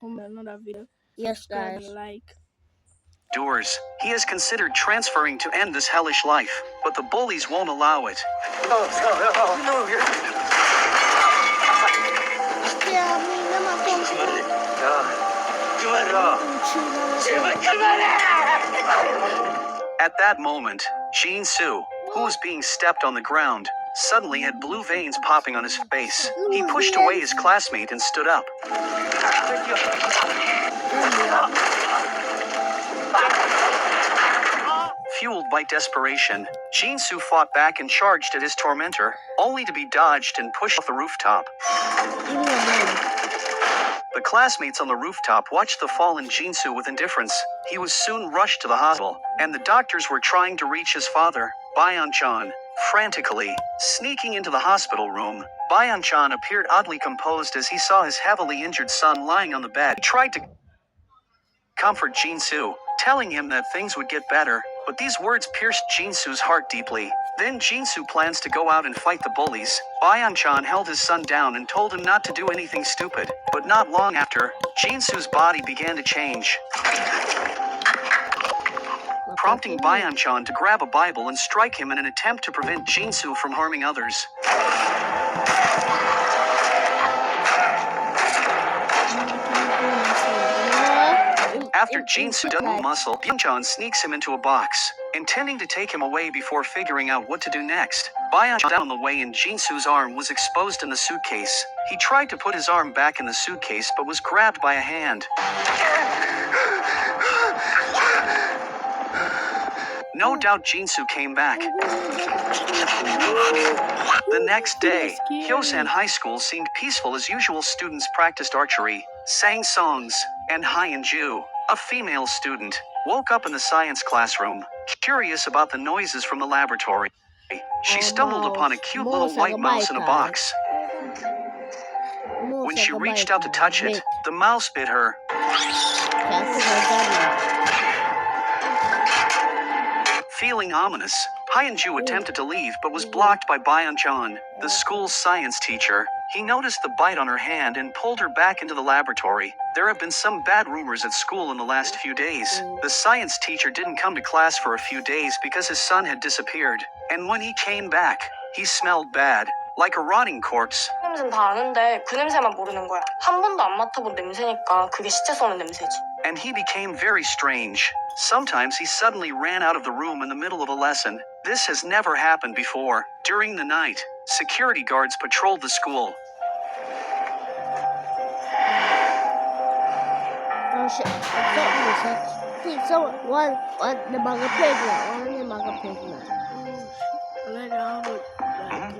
another video. Yes, Subscribe guys. and like. Doors. He has considered transferring to end this hellish life, but the bullies won't allow it. At that moment, Jin-soo, who was being stepped on the ground, suddenly had blue veins popping on his face. He pushed away his classmate and stood up. Fueled by desperation, Jin-soo fought back and charged at his tormentor, only to be dodged and pushed off the rooftop. The classmates on the rooftop watched the fallen Jin-soo with indifference. He was soon rushed to the hospital, and the doctors were trying to reach his father, Byeon-chan. Frantically, sneaking into the hospital room, Byeon-chan appeared oddly composed as he saw his heavily injured son lying on the bed. He tried to comfort Jin-soo, telling him that things would get better, but these words pierced Jin-soo's heart deeply. Then Jin-soo plans to go out and fight the bullies. Byeon-chan held his son down and told him not to do anything stupid, but not long after, Jin-soo's body began to change, prompting Byeon-chan to grab a Bible and strike him in an attempt to prevent Jin-soo from harming others. After Jin-soo doesn't move muscle, Byeon-chan sneaks him into a box, intending to take him away before figuring out what to do next. Byeon-chan down the way and Jin-soo's arm was exposed in the suitcase. He tried to put his arm back in the suitcase but was grabbed by a hand. No doubt Jin-soo came back. The next day, Hyosan High School seemed peaceful as usual. Students practiced archery, sang songs, and Hyun-ju, a female student, woke up in the science classroom, curious about the noises from the laboratory. She stumbled upon a cute little white mouse in a box. When she reached out to touch it, the mouse bit her. Feeling ominous, Hyun-ju attempted to leave but was blocked by Byeon-chan, the school's science teacher. He noticed the bite on her hand and pulled her back into the laboratory. There have been some bad rumors at school in the last few days. The science teacher didn't come to class for a few days because his son had disappeared. And when he came back, he smelled bad, like a rotting corpse. 냄새는 다 아는데 그 냄새만 모르는 거야. 한 번도 안 맡아본 냄새니까 그게 시체 쏘는 냄새지. And he became very strange. Sometimes he suddenly ran out of the room in the middle of a lesson. This has never happened before. During the night, security guards patrolled the school.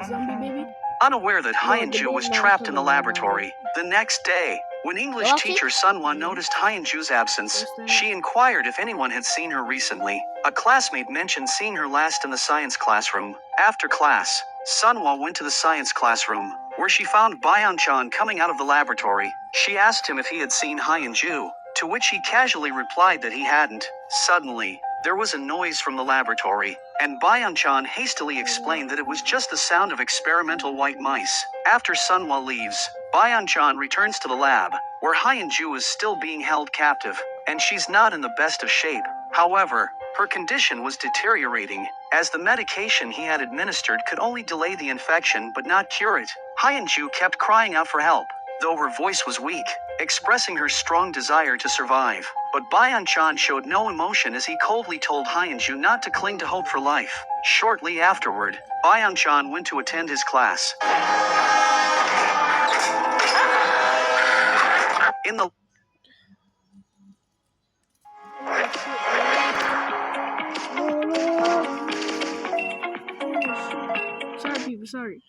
Zombie baby. Unaware that Hyun-ju was trapped in the laboratory. The next day, when English teacher Sunwon noticed Hyun-ju's absence, she inquired if anyone had seen her recently. A classmate mentioned seeing her last in the science classroom. After class, Sunwon went to the science classroom, where she found Byeon-chan coming out of the laboratory. She asked him if he had seen Hyun-ju, to which he casually replied that he hadn't. Suddenly, there was a noise from the laboratory, and Byeon-chan hastily explained that it was just the sound of experimental white mice. After Sunwoo leaves, Byeon-chan returns to the lab, where Hyun-ju is still being held captive, and she's not in the best of shape. However, her condition was deteriorating, as the medication he had administered could only delay the infection but not cure it. Hyun-ju kept crying out for help, though her voice was weak, expressing her strong desire to survive. But Byeon-chan showed no emotion as he coldly told Hyun-ju not to cling to hope for life. Shortly afterward, Byeon-chan went to attend his class. In the Sorry.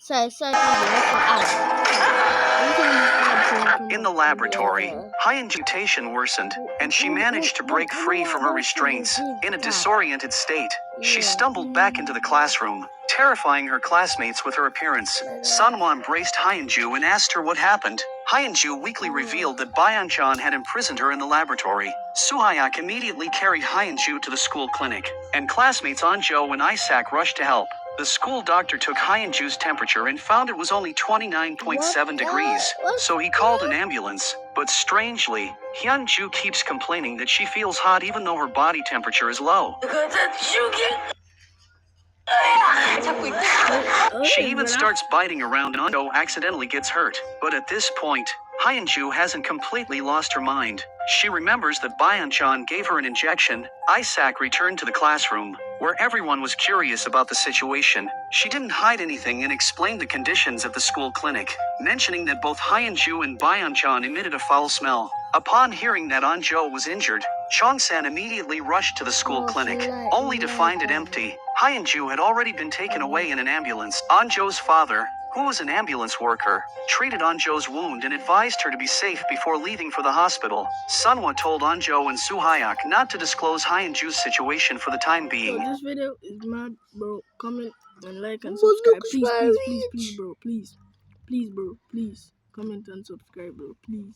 In the laboratory, Hyunju's mutation worsened, and she managed to break free from her restraints. In a disoriented state, she stumbled back into the classroom, terrifying her classmates with her appearance. Sunwoo embraced Hyunju and asked her what happened. Hyunju weakly revealed that Byeon-chan had imprisoned her in the laboratory. Suhayak immediately carried Hyunju to the school clinic, and classmates Anjo and Isaac rushed to help. The school doctor took Hyunju's temperature and found it was only 29.7 degrees, so he called an ambulance. But strangely, Hyunju keeps complaining that she feels hot even though her body temperature is low. She even starts biting around and Anjo accidentally gets hurt. But at this point, Hyunju hasn't completely lost her mind. She remembers that Byeon-chan gave her an injection. Isaac returned to the classroom, where everyone was curious about the situation. She didn't hide anything and explained the conditions at the school clinic, mentioning that both Hyunju and Byeon-chan emitted a foul smell. Upon hearing that Anjo was injured, Chongsan immediately rushed to the school clinic, only to find it empty. Hyunju had already been taken away in an ambulance. Anjo's father, who was an ambulance worker, treated Anjo's wound and advised her to be safe before leaving for the hospital. Sunhwa told Anjo and Soo-hyuk not to disclose Hyunju's situation for the time being. This video is mad, bro. Comment and like and subscribe. Please, bro. Please, bro. Please. Comment and subscribe, bro. Please.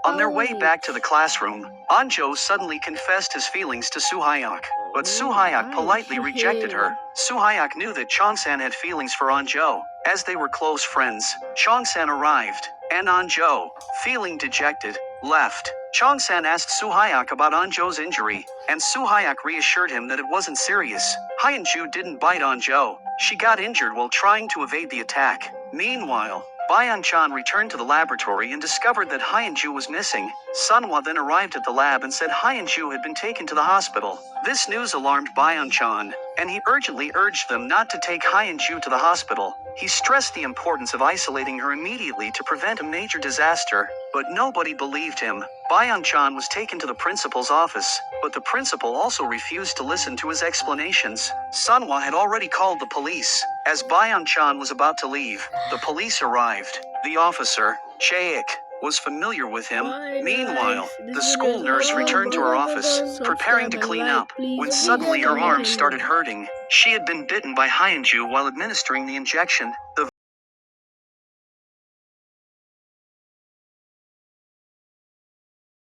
On their way back to the classroom, Anjo suddenly confessed his feelings to Soo-hyuk, but Soo-hyuk politely rejected her. Soo-hyuk knew that Chongsan had feelings for Anjo, as they were close friends. Chongsan arrived, and Anjo, feeling dejected, left. Chongsan asked Soo-hyuk about Anjo's injury, and Soo-hyuk reassured him that it wasn't serious. Hyunju didn't bite Anjo. She got injured while trying to evade the attack. Meanwhile, Byeon-chan returned to the laboratory and discovered that Hyunju was missing. Sunhwa then arrived at the lab and said Hyunju had been taken to the hospital. This news alarmed Byeon-chan, and he urgently urged them not to take Hyunju to the hospital. He stressed the importance of isolating her immediately to prevent a major disaster, but nobody believed him. Byeon-chan was taken to the principal's office, but the principal also refused to listen to his explanations. Sunhwa had already called the police. As Byeon-chan was about to leave, the police arrived. The officer, Chaek, was familiar with him. Meanwhile, the school nurse returned to her office, preparing to clean up, when suddenly her arm started hurting. She had been bitten by Hyunju while administering the injection. The